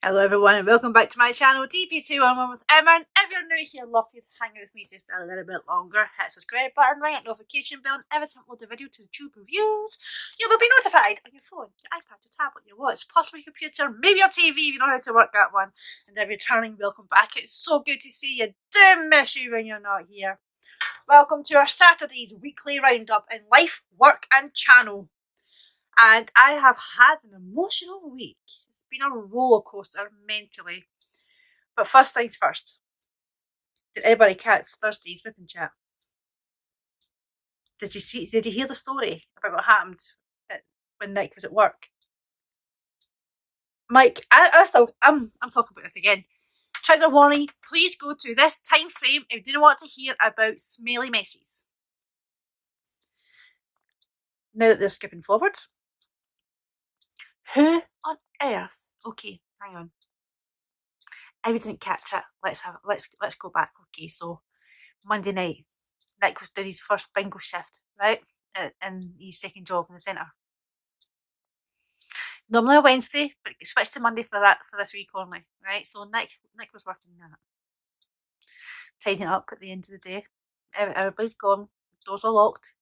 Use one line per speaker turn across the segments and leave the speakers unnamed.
Hello everyone and welcome back to my channel DP211 with Emma, and if you're new here, love you to hang out with me just a little bit longer. Hit the subscribe button, ring that notification bell, and every time I upload a video to YouTube reviews, you will be notified on your phone, your iPad, your tablet, your watch, possibly your computer, maybe your TV if you know how to work that one. And if you're returning, welcome back. It's so good to see you. Do miss you when you're not here. Welcome to our Saturday's weekly roundup in life, work and channel. And I have had an emotional week. It's been a roller coaster mentally. But first things first. Did anybody catch Thursday's whipping chat? Did you hear the story about what happened when Nick was at work? Mike, I'm talking about this again. Trigger warning, please go to this time frame if you don't want to hear about smelly messes. Now that they're skipping forward. Who on earth? Okay, hang on. I didn't catch it. Let's go back. Okay, so Monday night, Nick was doing his first bingo shift, right? In his second job in the centre. Normally a Wednesday, but it switched to Monday for this week only, right? So Nick was working that. Tidying up at the end of the day. Everybody's gone, doors are locked,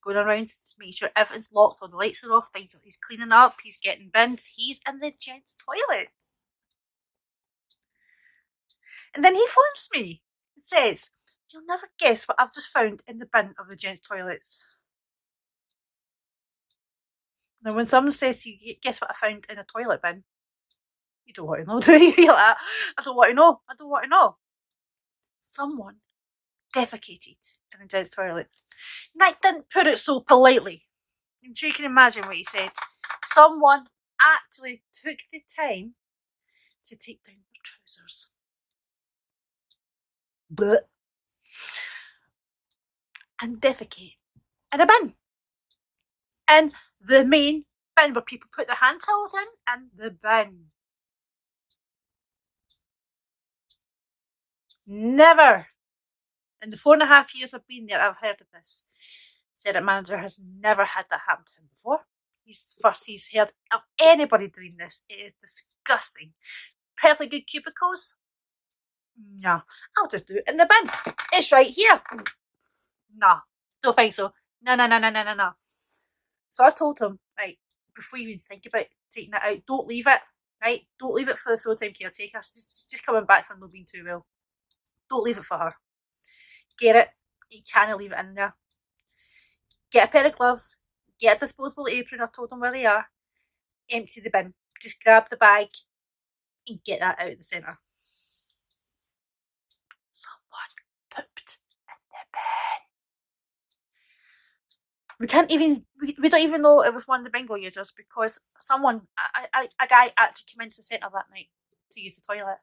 going around to make sure everything's locked, all the lights are off, things he's cleaning up, he's getting bins, he's in the gents' toilets. And then he phones me and says, "You'll never guess what I've just found in the bin of the gents' toilets." Now, when someone says to you, "Guess what I found in a toilet bin?" you don't want to know, do you? You're like, I don't want to know. I don't want to know. Someone defecated in the gents' toilet. Nick didn't put it so politely. I'm sure you can imagine what he said. Someone actually took the time to take down their trousers. But and defecate in a bin. And the main bin where people put their hand towels in, and the bin. Never in the 4.5 years I've been there, I've heard of this. Sergeant manager has never had that happen to him before. He's heard of anybody doing this. It is disgusting. Perfectly good cubicles? No, I'll just do it in the bin. It's right here. No, don't think so. No. So I told him, right, before you even think about taking it out, don't leave it, right? Don't leave it for the full-time caretaker. She's just coming back from not being too well. Don't leave it for her. Get it. You can't leave it in there. Get a pair of gloves. Get a disposable apron. I've told them where they are. Empty the bin. Just grab the bag and get that out of the centre. Someone pooped in the bin. We don't even know it was one of the bingo users, because a guy actually came into the centre that night to use the toilet.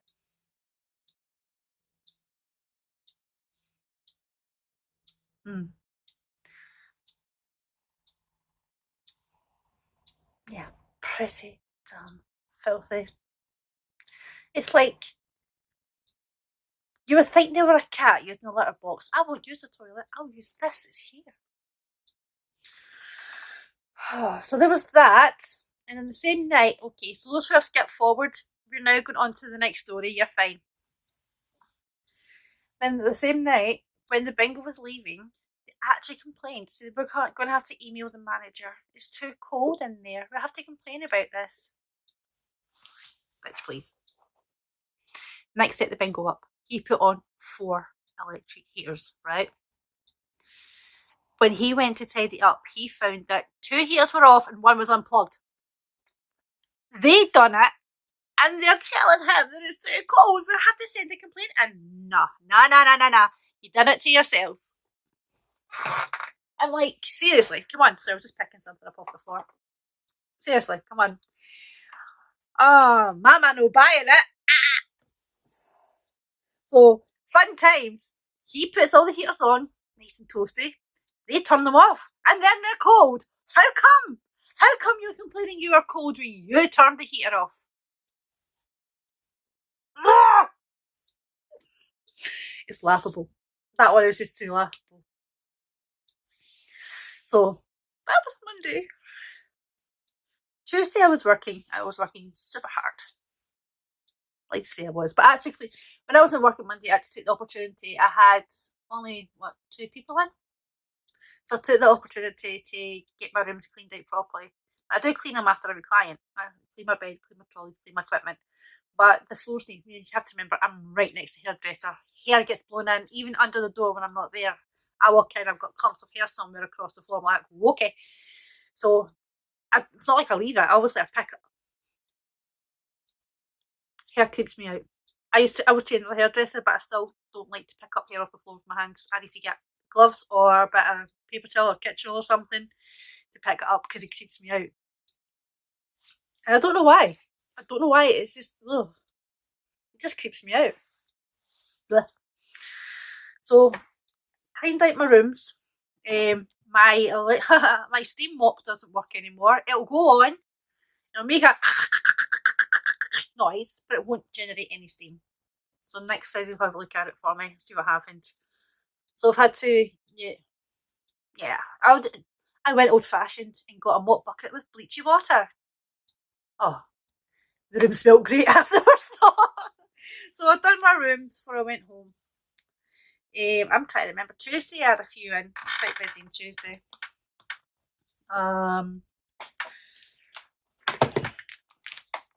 Yeah, pretty damn filthy. It's like you would think they were a cat using a litter box. I won't use the toilet, I'll use this, it's here. So there was that. And in the same night, okay, so those who have skipped forward, we're now going on to the next story, you're fine. Then the same night, when the bingo was leaving, they actually complained. So we're going to have to email the manager. It's too cold in there. We have to complain about this. Bitch, please. Next, set the bingo up. He put on 4 electric heaters, right? When he went to tidy up, he found that 2 heaters were off and 1 was unplugged. They done it, and they're telling him that it's too cold. We have to send a complaint. And no. You done it to yourselves. I'm like, seriously, come on. So I was just picking something up off the floor. Seriously, come on. Oh, mama no buying it. So, fun times. He puts all the heaters on, nice and toasty. They turn them off, and then they're cold. How come? How come you're complaining you are cold when you turned the heater off? Ah! It's laughable. That one is just too laughable. So, that was Monday. Tuesday I was working super hard. like to say I was, but actually, when I was in work on Monday, I actually took the opportunity. I had only, 2 people in? So I took the opportunity to get my rooms cleaned out properly. I do clean them after every client. I clean my bed, clean my trolleys, clean my equipment. But the floors need, you have to remember, I'm right next to the hairdresser. Hair gets blown in, even under the door when I'm not there. I walk in, I've got clumps of hair somewhere across the floor. I'm like, okay. So it's not like I leave it. Obviously, I pick it. Hair creeps me out. I was trained as a hairdresser, but I still don't like to pick up hair off the floor with my hands. I need to get gloves or a bit of paper towel or kitchen or something to pick it up because it creeps me out. And I don't know why. I don't know why. It's just, ugh. It just creeps me out. Blech. So, cleaned out my rooms. My my steam mop doesn't work anymore. It'll go on. It'll make a noise, but it won't generate any steam. So next time you'll have a look at it for me, see what happens. So I've had to, yeah. I went old fashioned and got a mop bucket with bleachy water. Oh, the room smelled great afterwards. So I've done my rooms before I went home. I'm trying to remember. Tuesday I had a few in. Quite busy on Tuesday.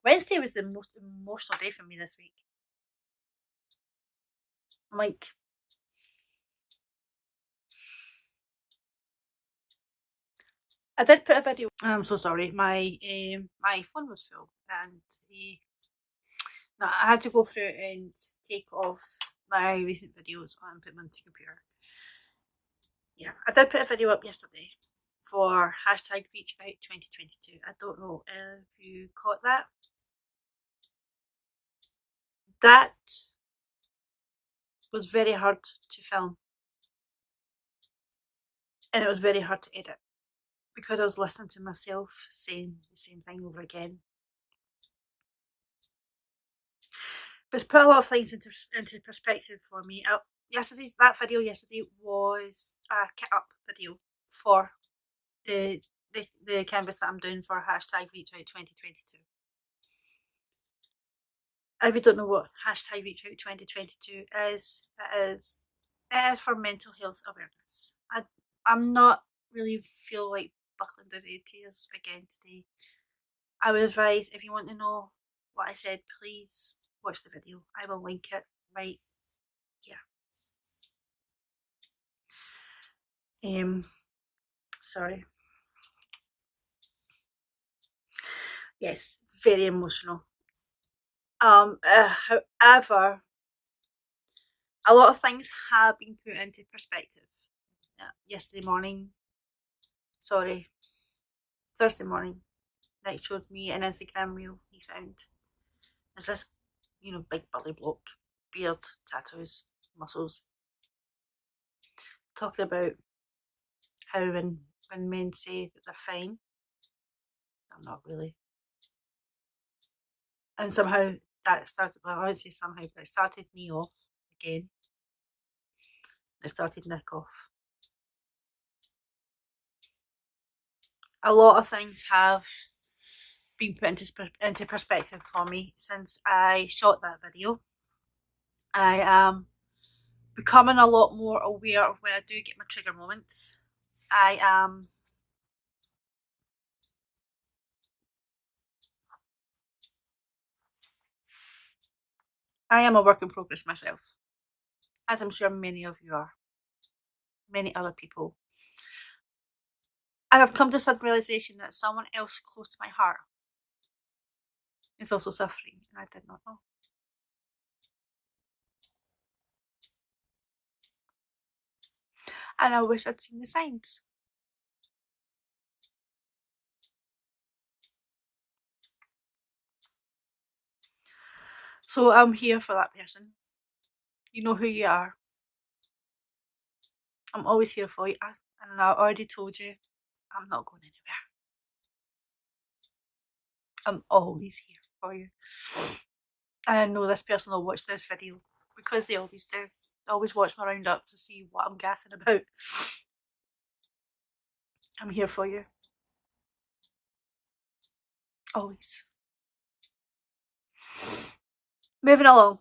Wednesday was the most emotional day for me this week. I'm like, I did put a video. I'm so sorry. My phone was full, and no, I had to go through and take off my recent videos and put them onto the computer. Yeah, I did put a video up yesterday for hashtag Reach Out 2022. I don't know if you caught that. That was very hard to film, and it was very hard to edit because I was listening to myself saying the same thing over again. But it's put a lot of things into perspective for me. That video yesterday was a kit up video for the canvas that I'm doing for hashtag Reach Out 2022. If you don't know what hashtag Reach Out 2022 is, it is for mental health awareness. I'm not really feel like buckling down the tears again today. I would advise, if you want to know what I said, please watch the video. I will link it right here. Sorry. Yes, very emotional. However, a lot of things have been put into perspective. Yesterday morning, Thursday morning, Nick showed me an Instagram reel he found. There's this, big burly bloke, beard, tattoos, muscles, talking about how when men say that they're fine, they're not really. And somehow that started, well, I wouldn't say somehow, but it started me off again. It started Nick off. A lot of things have been put into perspective for me since I shot that video. I am becoming a lot more aware of when I do get my trigger moments. I am a work in progress myself, as I'm sure many of you are, many other people. And I've come to some realisation that someone else close to my heart is also suffering, and I did not know. And I wish I'd seen the signs. So I'm here for that person. You know who you are. I'm always here for you. And I already told you, I'm not going anywhere. I'm always here for you. And I know this person will watch this video because they always do. They always watch my roundup to see what I'm gassing about. I'm here for you. Always. Moving along.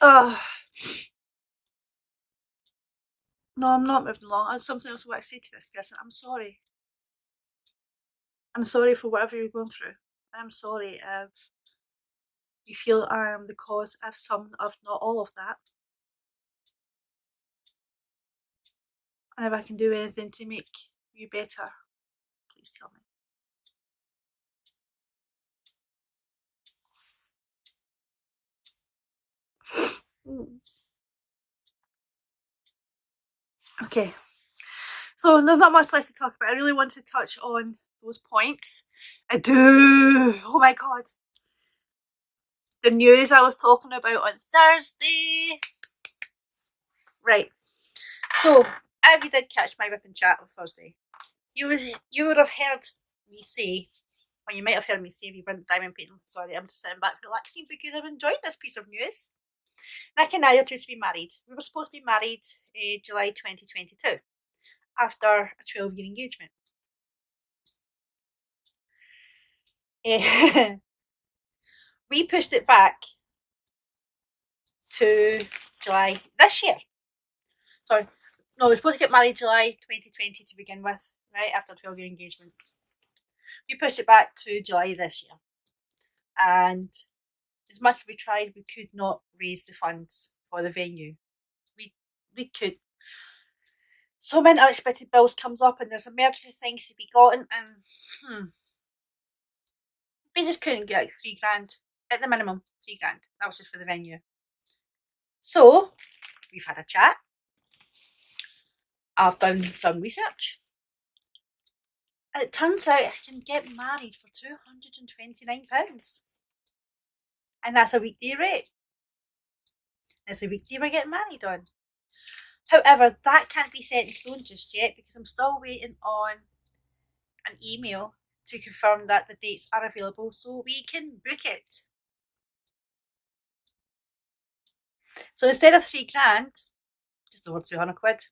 Oh. No, I'm not moving along. I have something else I want to say to this person. I'm sorry. I'm sorry for whatever you're going through. I'm sorry if you feel I am the cause of some, of not all of that. And if I can do anything to make you better, please tell me. Okay. So there's not much left to talk about. I really want to touch on those points. I do. Oh my god. The news I was talking about on Thursday. Right. So, if you did catch my whip and chat on Thursday, you would have heard me say, or you might have heard me say if you weren't diamond painting, sorry, I'm just sitting back relaxing because I'm enjoying this piece of news. Nick and I are due to be married. We were supposed to be married July 2022 after a 12-year engagement. We pushed it back to July this year. Sorry, no, we were supposed to get married July 2020 to begin with, right, after a 12-year engagement. We pushed it back to July this year. And as much as we tried, we could not raise the funds for the venue. We could. So many unexpected bills comes up and there's emergency things to be gotten and we just couldn't get like £3,000 at the minimum. £3,000. That was just for the venue. So we've had a chat. I've done some research. And it turns out I can get married for £229. And that's a weekday rate. It's a weekday we're getting married on. However, that can't be set in stone just yet because I'm still waiting on an email to confirm that the dates are available so we can book it. So instead of £3,000, just over £200.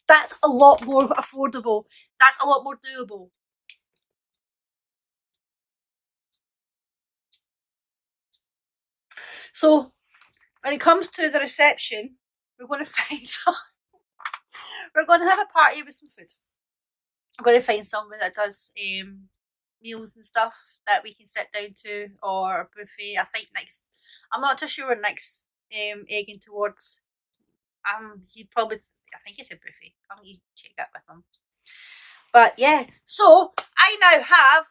That's a lot more affordable. That's a lot more doable. So when it comes to the reception, we're going to find some. We're going to have a party with some food. I'm going to find someone that does meals and stuff that we can sit down to, or a buffet. I think next, I'm not too sure Nick's egging towards. He'd probably, I think it's a buffet. I'll need to check that with him. But yeah, so I now have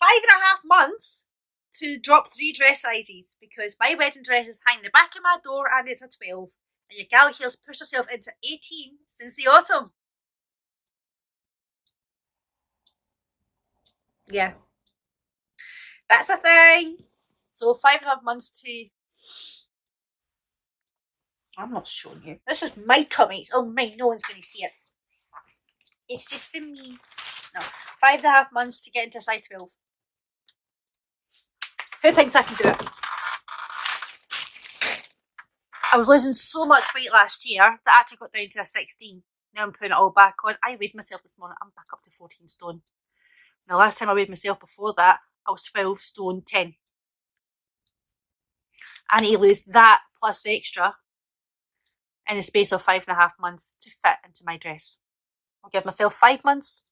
5.5 months to drop 3 dress sizes because my wedding dress is hanging the back of my door and it's a 12. And your gal here's pushed herself into 18 since the autumn. Yeah. That's a thing. So 5.5 months to... I'm not showing you. This is my tummy. Oh my, no one's going to see it. It's just for me. No. 5.5 months to get into size 12. Who thinks I can do it? I was losing so much weight last year that I actually got down to a 16. Now I'm putting it all back on. I weighed myself this morning. I'm back up to 14 stone. The last time I weighed myself before that, I was 12 stone 10. I need to lose that plus extra in the space of 5.5 months to fit into my dress. I'll give myself 5 months.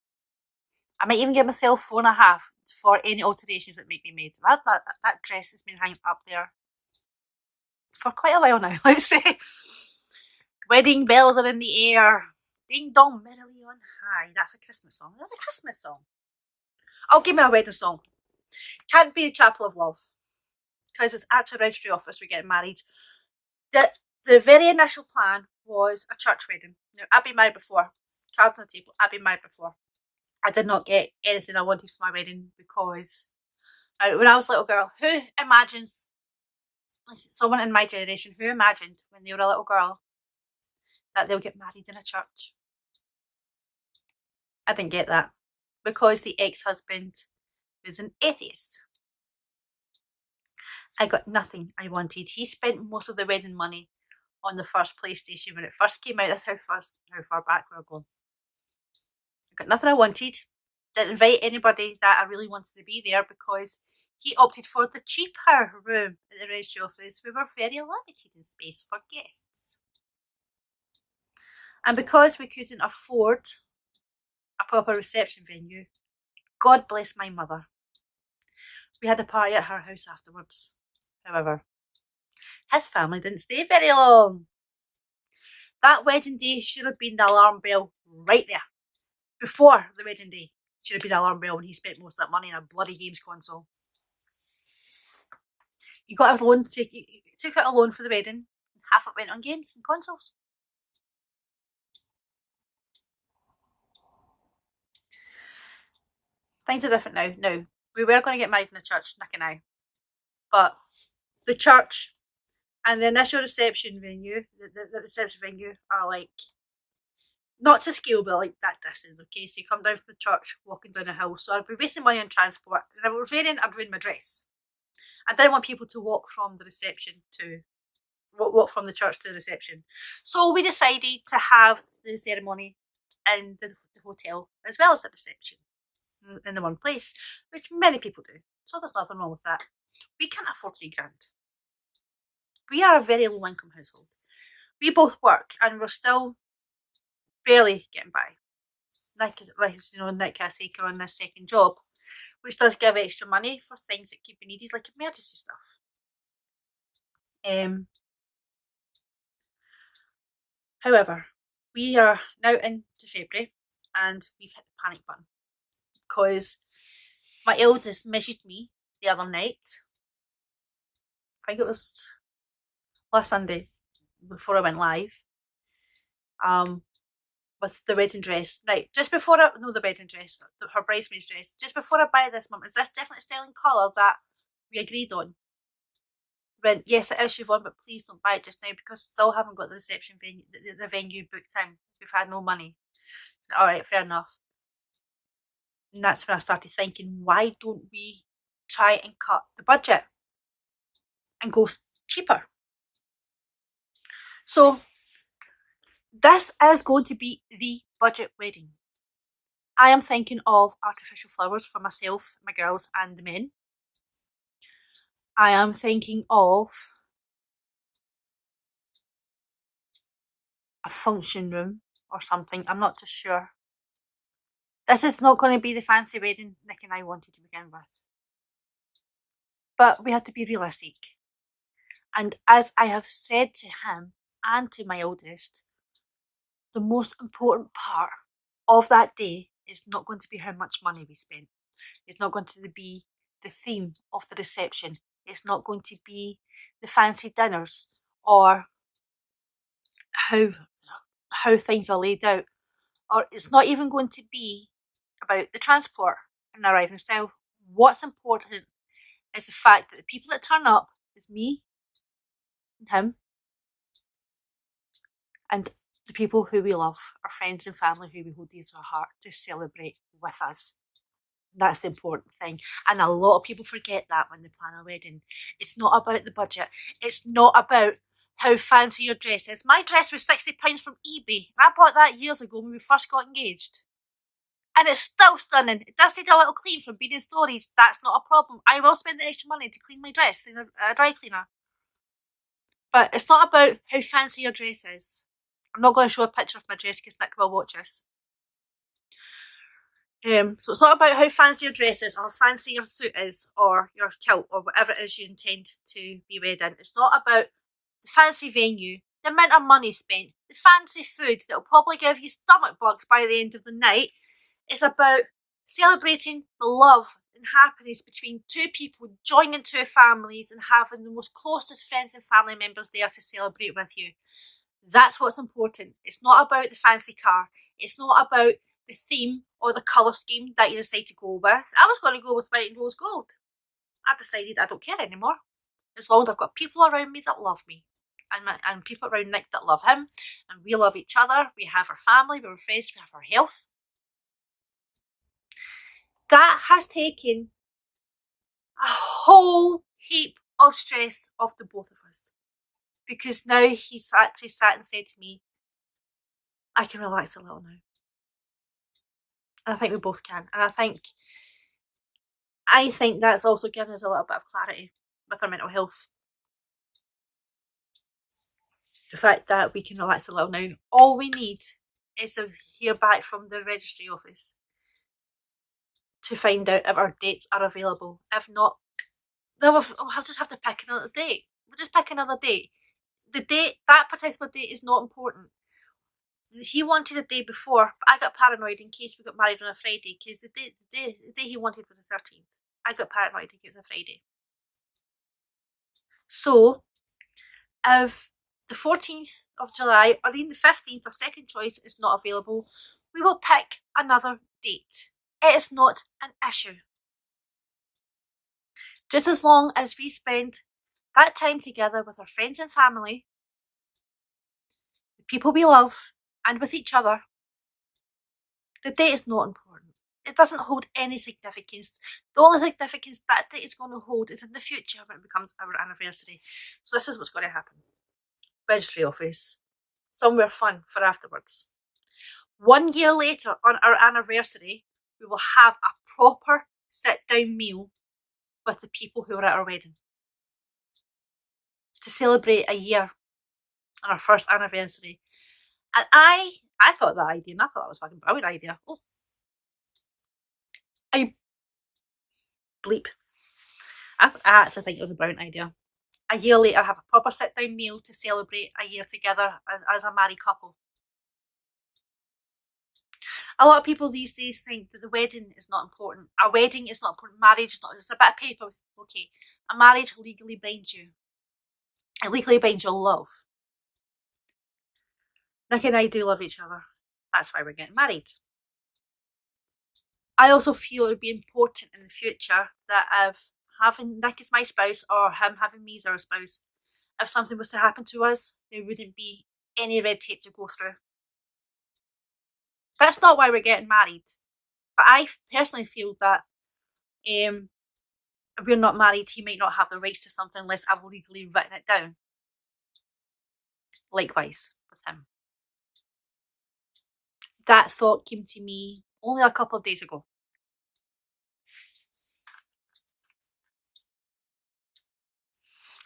I might even give myself 4.5 for any alterations that might be made. That dress has been hanging up there for quite a while now, let's say. Wedding bells are in the air. Ding dong, merrily on high. That's a Christmas song. That's a Christmas song. I'll give me a wedding song. Can't be Chapel of Love. Because it's at a registry office we're getting married. The very initial plan was a church wedding. Now, I've been married before. Cards on the table. I've been married before. I did not get anything I wanted for my wedding because when I was a little girl, who imagines, someone in my generation, who imagined when they were a little girl that they'll get married in a church? I didn't get that because the ex-husband was an atheist. I got nothing I wanted. He spent most of the wedding money on the first PlayStation when it first came out. That's how far back we're going. I got nothing I wanted. Didn't invite anybody that I really wanted to be there because he opted for the cheaper room at the registry office. We were very limited in space for guests. And because we couldn't afford a proper reception venue, God bless my mother, we had a party at her house afterwards. However, his family didn't stay very long. That wedding day should have been the alarm bell right there. Before the wedding day should have been the alarm bell when he spent most of that money on a bloody games console. He got a loan, he took out a loan for the wedding, and half it went on games and consoles. Things are different now. Now, we were going to get married in the church, Nick and I, but the church and the initial reception venue, the reception venue are like, not to scale, but like that distance, okay? So you come down from the church, walking down a hill. So I'd be wasting money on transport. And if it was raining, I'd ruin my dress. I didn't want people to walk from the reception to, walk from the church to the reception. So we decided to have the ceremony in the hotel as well as the reception in the one place, which many people do. So there's nothing wrong with that. We can't afford $3,000. We are a very low income household. We both work and we're still barely getting by. Nick has taken on this second job, which does give extra money for things that could be needed, like emergency stuff. However, we are now into February and we've hit the panic button because my eldest messaged me the other night. I think it was last Sunday before I went live. With the wedding dress. Right, just before the wedding dress, her bridesmaid's dress. Just before I buy this, Mum, is this definitely style and colour that we agreed on? Went, yes, it is, Siobhan, but please don't buy it just now because we still haven't got the reception venue, the venue booked in. We've had no money. Alright, fair enough. And that's when I started thinking, why don't we try and cut the budget and go cheaper? So, this is going to be the budget wedding. I am thinking of artificial flowers for myself, my girls and the men. I am thinking of a function room or something. I'm not too sure. This is not going to be the fancy wedding Nick and I wanted to begin with. But we have to be realistic. And as I have said to him and to my oldest, the most important part of that day is not going to be how much money we spent. It's not going to be the theme of the reception. It's not going to be the fancy dinners or how things are laid out. Or it's not even going to be about the transport and arriving style. What's important is the fact that the people that turn up is me and him and the people who we love, our friends and family who we hold dear to our heart, to celebrate with us. That's the important thing. And a lot of people forget that when they plan a wedding. It's not about the budget. It's not about how fancy your dress is. My dress was £60 from eBay. I bought that years ago when we first got engaged. And it's still stunning. It does need a little clean from being in storage. That's not a problem. I will spend the extra money to clean my dress in a dry cleaner. But it's not about how fancy your dress is. I'm not going to show a picture of my dress because Nick will watch this. So it's not about how fancy your dress is or how fancy your suit is or your kilt or whatever it is you intend to be wearing in. It's not about the fancy venue, the amount of money spent, the fancy food that will probably give you stomach bugs by the end of the night. It's about celebrating the love and happiness between two people, joining two families and having the most closest friends and family members there to celebrate with you. That's what's important. It's not about the fancy car. It's not about the theme or the colour scheme that you decide to go with. I was going to go with white and rose gold. I've decided I don't care anymore. As long as I've got people around me that love me. And people around Nick that love him. And we love each other. We have our family, we're friends, we have our health. That has taken a whole heap of stress off the both of us. Because now he's actually sat and said to me, I can relax a little now. And I think we both can. And I think I think that's also given us a little bit of clarity with our mental health. The fact that we can relax a little now. All we need is to hear back from the registry office to find out if our dates are available. If not, then we'll just have to pick another date. We'll just pick another date. The date, that particular date, is not important. He wanted the day before, but I got paranoid in case we got married on a Friday, because the day he wanted was the 13th. I got paranoid thinking it was a Friday. So, if the 14th of July or even the 15th, our second choice, is not available, we will pick another date. It is not an issue. Just as long as we spend that time together with our friends and family, the people we love, and with each other, the date is not important. It doesn't hold any significance. The only significance that date is going to hold is in the future when it becomes our anniversary. So this is what's going to happen. Registry office. Somewhere fun for afterwards. 1 year later, on our anniversary, we will have a proper sit-down meal with the people who were at our wedding to celebrate a year on our first anniversary. And I thought that idea, and I thought that was a fucking brilliant idea. Oh, I actually think it was a brilliant idea. A year later, have a proper sit-down meal to celebrate a year together as a married couple. A lot of people these days think that the wedding is not important. A wedding is not important. Marriage is not. It's a bit of paper. Okay, a marriage legally binds you. It legally binds your love. Nick and I do love each other. That's why we're getting married. I also feel it would be important in the future that if having Nick as my spouse or him having me as our spouse, if something was to happen to us, there wouldn't be any red tape to go through. That's not why we're getting married. But I personally feel that if we're not married, he might not have the rights to something unless I've legally written it down. Likewise with him. That thought came to me only a couple of days ago.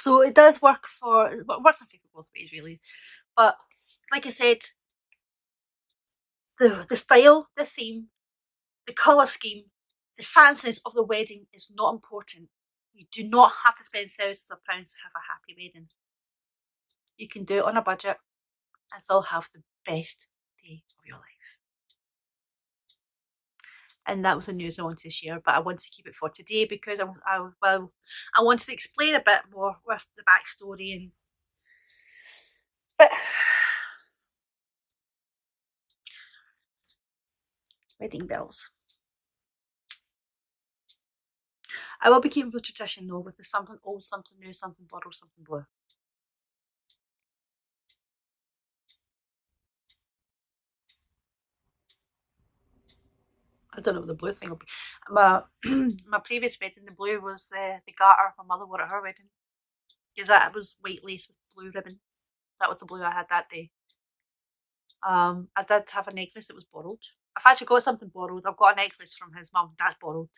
So it does work it works in favour both ways really. But like I said, the style, the theme, the colour scheme, the fanciness of the wedding is not important. You do not have to spend thousands of pounds to have a happy wedding. You can do it on a budget and still have the best day of your life. And that was the news I wanted to share, but I wanted to keep it for today because I wanted to explain a bit more with the backstory but wedding bells. I will be keeping the tradition though with the something old, something new, something borrowed, something blue. I don't know what the blue thing will be. My previous wedding, the blue was the garter my mother wore at her wedding. Because that was white lace with blue ribbon. That was the blue I had that day. I did have a necklace that was borrowed. I've actually got something borrowed. I've got a necklace from his mum. That's borrowed.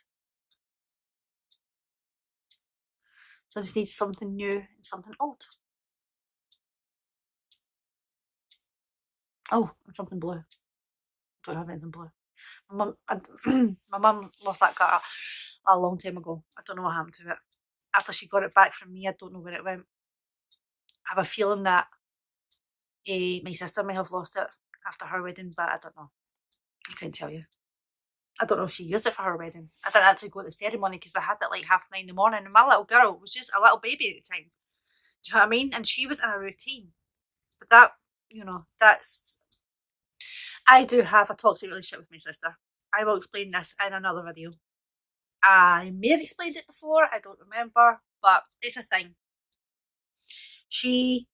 So I just need something new and something old. Oh, and something blue. Don't have anything blue. My mum lost that garter a long time ago. I don't know what happened to it. After she got it back from me, I don't know where it went. I have a feeling that my sister may have lost it after her wedding, but I don't know. I couldn't tell you. I don't know if she used it for her wedding. I didn't actually go to the ceremony because I had it like 9:30 in the morning, and my little girl was just a little baby at the time. Do you know what I mean? And she was in a routine. But that, that's... I do have a toxic relationship with my sister. I will explain this in another video. I may have explained it before, I don't remember, but it's a thing. She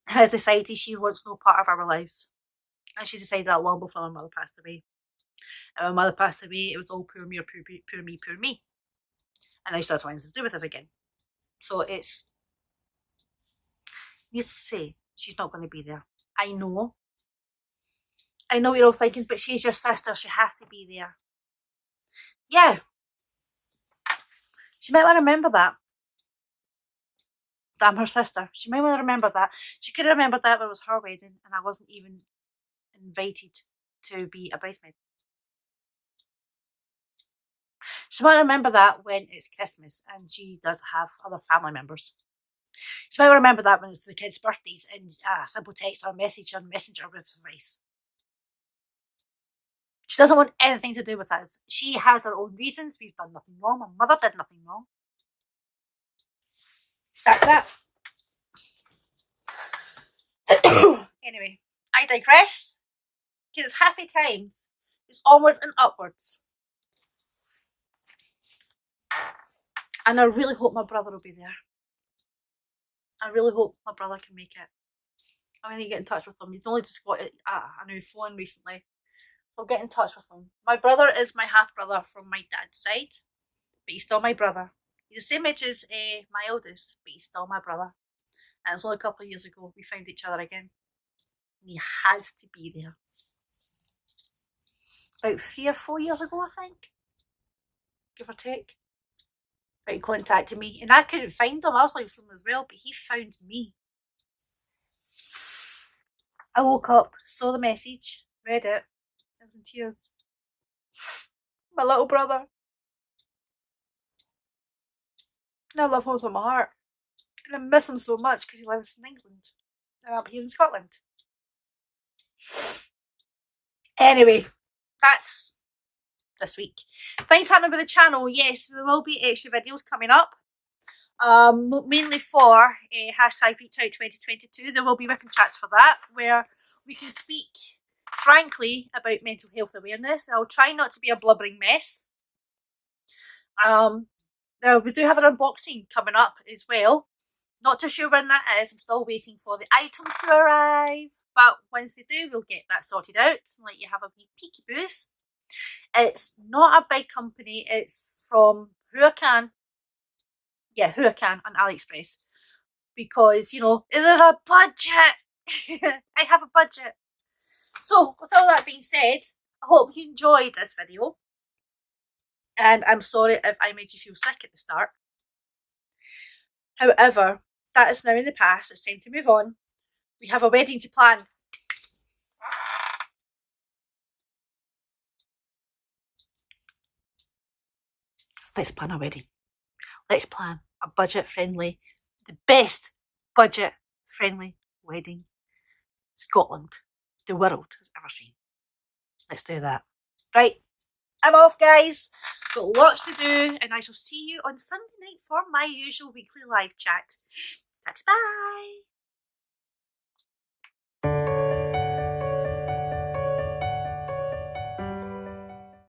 has decided she wants no part of our lives. And she decided that long before my mother passed away. And when my mother passed away, it was all poor me or poor me. And now she doesn't want anything to do with us again. So it's... needless to say, she's not going to be there. I know what you're all thinking, but she's your sister, she has to be there. Yeah. She might want to remember that. That I'm her sister. She might want to remember that. She could have remembered that when it was her wedding and I wasn't even invited to be a bridesmaid. She might remember that when it's Christmas and she does have other family members. She might remember that when it's the kids' birthdays and a simple text or message on Messenger with advice. She doesn't want anything to do with us. She has her own reasons. We've done nothing wrong. My mother did nothing wrong. That's that. Anyway, I digress. Because it's happy times. It's onwards and upwards. And I really hope my brother will be there. I really hope my brother can make it. I'm going to get in touch with him. He's only just got a new phone recently. So I'll get in touch with him. My brother is my half-brother from my dad's side. But he's still my brother. He's the same age as my eldest, but he's still my brother. And it's only a couple of years ago we found each other again. And he has to be there. About 3 or 4 years ago, I think. Give or take. But he contacted me. And I couldn't find him. I was looking for him as well. But he found me. I woke up, saw the message, read it. I was in tears. My little brother. And I love him with my heart. And I miss him so much because he lives in England. And I'm here in Scotland. Anyway, that's this week. Things happening with the channel. Yes, there will be extra videos coming up. Mainly for hashtag Reach Out 2022. There will be written chats for that, where we can speak frankly about mental health awareness. I'll try not to be a blubbering mess. Now we do have an unboxing coming up as well. Not too sure when that is. I'm still waiting for the items to arrive. But once they do, we'll get that sorted out and let you have a wee peeky boos. It's not a big company. It's from Huracan. Yeah, Huracan on AliExpress. Because, you know, there's a budget. I have a budget. So, with all that being said, I hope you enjoyed this video. And I'm sorry if I made you feel sick at the start. However, that is now in the past. It's time to move on. We have a wedding to plan. Let's plan a wedding. Let's plan a budget-friendly, the best budget-friendly wedding Scotland, the world has ever seen. Let's do that. Right, I'm off, guys. Got lots to do, and I shall see you on Sunday night for my usual weekly live chat. Bye.